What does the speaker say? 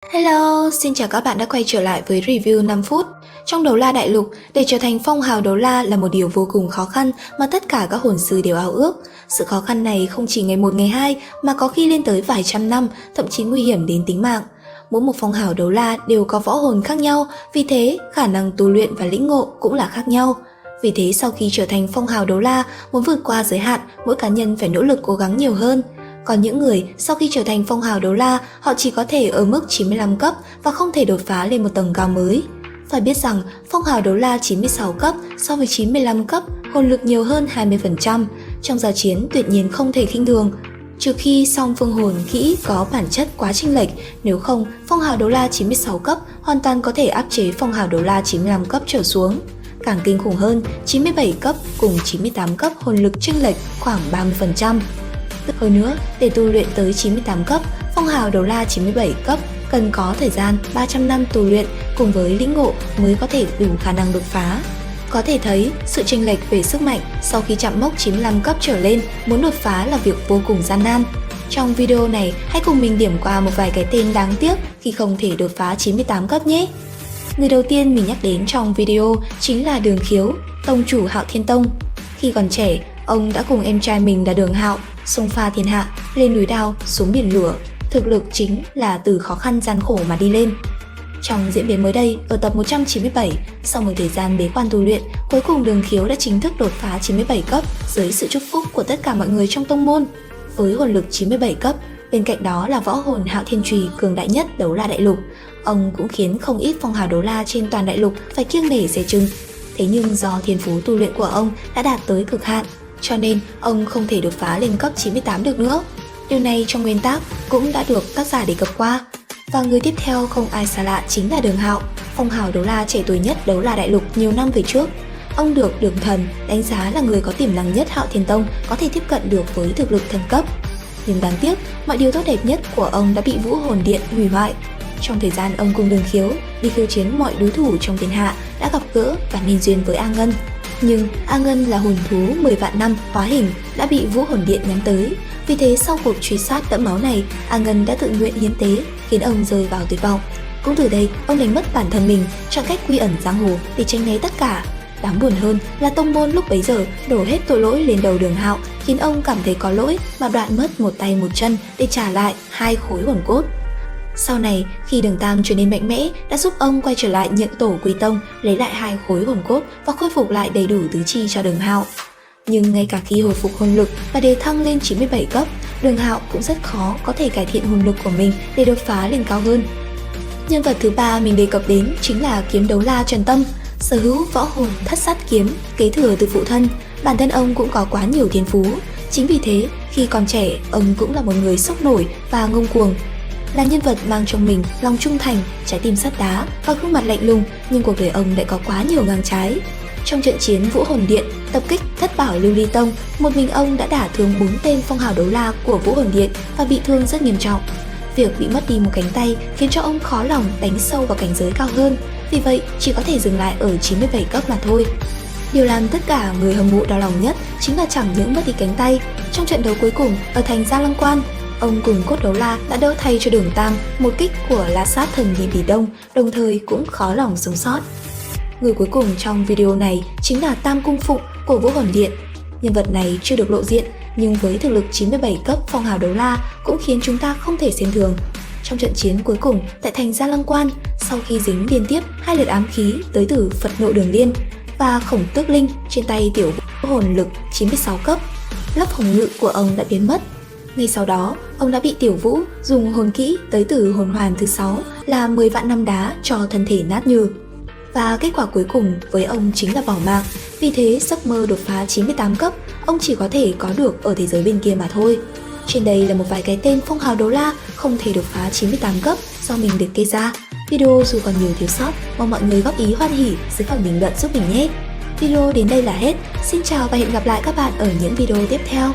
Hello, xin chào các bạn đã quay trở lại với review 5 phút. Trong đấu la đại lục, để trở thành phong hào đấu la là một điều vô cùng khó khăn mà tất cả các hồn sư đều ao ước. Sự khó khăn này không chỉ ngày một ngày hai mà có khi lên tới vài trăm năm, thậm chí nguy hiểm đến tính mạng. Mỗi một phong hào đấu la đều có võ hồn khác nhau, vì thế khả năng tu luyện và lĩnh ngộ cũng là khác nhau. Vì thế sau khi trở thành phong hào đấu la, muốn vượt qua giới hạn, mỗi cá nhân phải nỗ lực cố gắng nhiều hơn. Còn những người sau khi trở thành phong hào đấu la, họ chỉ có thể ở mức 95 cấp và không thể đột phá lên một tầng cao mới. Phải biết rằng phong hào đấu la 96 cấp so với 95 cấp, hồn lực nhiều hơn 20%. Trong giao chiến tuyệt nhiên không thể khinh thường. Trừ khi song phương hồn kỹ có bản chất quá chênh lệch, nếu không, phong hào đấu la 96 cấp hoàn toàn có thể áp chế phong hào đấu la 95 cấp trở xuống. Càng kinh khủng hơn, 97 cấp cùng 98 cấp hồn lực chênh lệch khoảng 30%. Hơn nữa, để tu luyện tới 98 cấp, phong hào đấu la 97 cấp cần có thời gian 300 năm tu luyện cùng với lĩnh ngộ mới có thể đủ khả năng đột phá. Có thể thấy, sự chênh lệch về sức mạnh sau khi chạm mốc 95 cấp trở lên muốn đột phá là việc vô cùng gian nan. Trong video này, hãy cùng mình điểm qua một vài cái tên đáng tiếc khi không thể đột phá 98 cấp nhé. Người đầu tiên mình nhắc đến trong video chính là Đường Khiếu, tông chủ Hạo Thiên Tông. Khi còn trẻ, ông đã cùng em trai mình là Đường Hạo xông pha thiên hạ, lên núi đao, xuống biển lửa. Thực lực chính là từ khó khăn gian khổ mà đi lên. Trong diễn biến mới đây, ở tập 197, sau một thời gian bế quan tu luyện, cuối cùng Đường Khiếu đã chính thức đột phá 97 cấp dưới sự chúc phúc của tất cả mọi người trong tông môn. Với hồn lực 97 cấp, bên cạnh đó là võ hồn Hạo Thiên Chùy cường đại nhất đấu la đại lục. Ông cũng khiến không ít phong hào đấu la trên toàn đại lục phải kiêng nể dè chừng. Thế nhưng do thiên phú tu luyện của ông đã đạt tới cực hạn, cho nên ông không thể đột phá lên cấp 98 được nữa. Điều này trong nguyên tác cũng đã được tác giả đề cập qua. Và người tiếp theo không ai xa lạ chính là Đường Hạo, phong hào đấu la trẻ tuổi nhất đấu la đại lục nhiều năm về trước. Ông được Đường Thần đánh giá là người có tiềm năng nhất Hạo Thiên Tông có thể tiếp cận được với thực lực thần cấp. Nhưng đáng tiếc, mọi điều tốt đẹp nhất của ông đã bị Vũ Hồn Điện hủy hoại. Trong thời gian ông cùng Đường Khiếu đi khiêu chiến mọi đối thủ trong thiên hạ đã gặp gỡ và nên duyên với A Ngân. Nhưng A Ngân là hồn thú 10 vạn năm hóa hình đã bị Vũ Hồn Điện nhắm tới. Vì thế sau cuộc truy sát đẫm máu này, A Ngân đã tự nguyện hiến tế, khiến ông rơi vào tuyệt vọng. Cũng từ đây, ông đánh mất bản thân mình, chọn cách quy ẩn giang hồ để tránh né tất cả. Đáng buồn hơn là tông môn lúc bấy giờ đổ hết tội lỗi lên đầu Đường Hạo, khiến ông cảm thấy có lỗi mà đoạn mất một tay một chân để trả lại 2 khối hồn cốt. Sau này, khi Đường Tam trở nên mạnh mẽ, đã giúp ông quay trở lại nhận tổ quy tông, lấy lại 2 khối hồn cốt và khôi phục lại đầy đủ tứ chi cho Đường Hạo. Nhưng ngay cả khi hồi phục hồn lực và đề thăng lên 97 cấp, Đường Hạo cũng rất khó có thể cải thiện hồn lực của mình để đột phá lên cao hơn. Nhân vật thứ ba mình đề cập đến chính là kiếm đấu la Trần Tâm, sở hữu võ hồn Thất Sát Kiếm, kế thừa từ phụ thân. Bản thân ông cũng có quá nhiều thiên phú. Chính vì thế, khi còn trẻ, ông cũng là một người sốc nổi và ngông cuồng. Là nhân vật mang trong mình lòng trung thành, trái tim sắt đá và gương mặt lạnh lùng, nhưng cuộc đời ông lại có quá nhiều ngang trái. Trong trận chiến Vũ Hồn Điện tập kích Thất Bảo Lưu Ly Tông, một mình ông đã đả thương 4 tên phong hào đấu la của Vũ Hồn Điện và bị thương rất nghiêm trọng. Việc bị mất đi một cánh tay khiến cho ông khó lòng đánh sâu vào cảnh giới cao hơn, vì vậy chỉ có thể dừng lại ở 97 cấp mà thôi. Điều làm tất cả người hâm mộ đau lòng nhất chính là chẳng những mất đi cánh tay. Trong trận đấu cuối cùng ở thành Gia Lăng Quan, ông cùng cốt đấu la đã đỡ thay cho Đường Tam một kích của La Sát Thần Nhị Bỉ Đông, đồng thời cũng khó lòng sống sót. Người cuối cùng trong video này chính là Tam Cung Phụng của Vũ Hồn Điện. Nhân vật này chưa được lộ diện, nhưng với thực lực 97 cấp phong hào đấu la cũng khiến chúng ta không thể xem thường. Trong trận chiến cuối cùng tại thành Gia Lăng Quan, sau khi dính liên tiếp 2 lượt ám khí tới từ Phật Nộ Đường Liên và Khổng Tước Linh trên tay tiểu Vũ hồn lực 96 cấp, lớp phòng ngự của ông đã biến mất. Ngay sau đó, ông đã bị Tiểu Vũ dùng hồn kỹ tới từ hồn hoàn thứ 6 là 10 vạn năm đá cho thân thể nát nhừ. Và kết quả cuối cùng với ông chính là bỏ mạng. Vì thế giấc mơ đột phá 98 cấp ông chỉ có thể có được ở thế giới bên kia mà thôi. Trên đây là một vài cái tên phong hào đấu la không thể đột phá 98 cấp do mình liệt kê ra. Video dù còn nhiều thiếu sót, mong mọi người góp ý hoan hỉ dưới phần bình luận giúp mình nhé. Video đến đây là hết. Xin chào và hẹn gặp lại các bạn ở những video tiếp theo.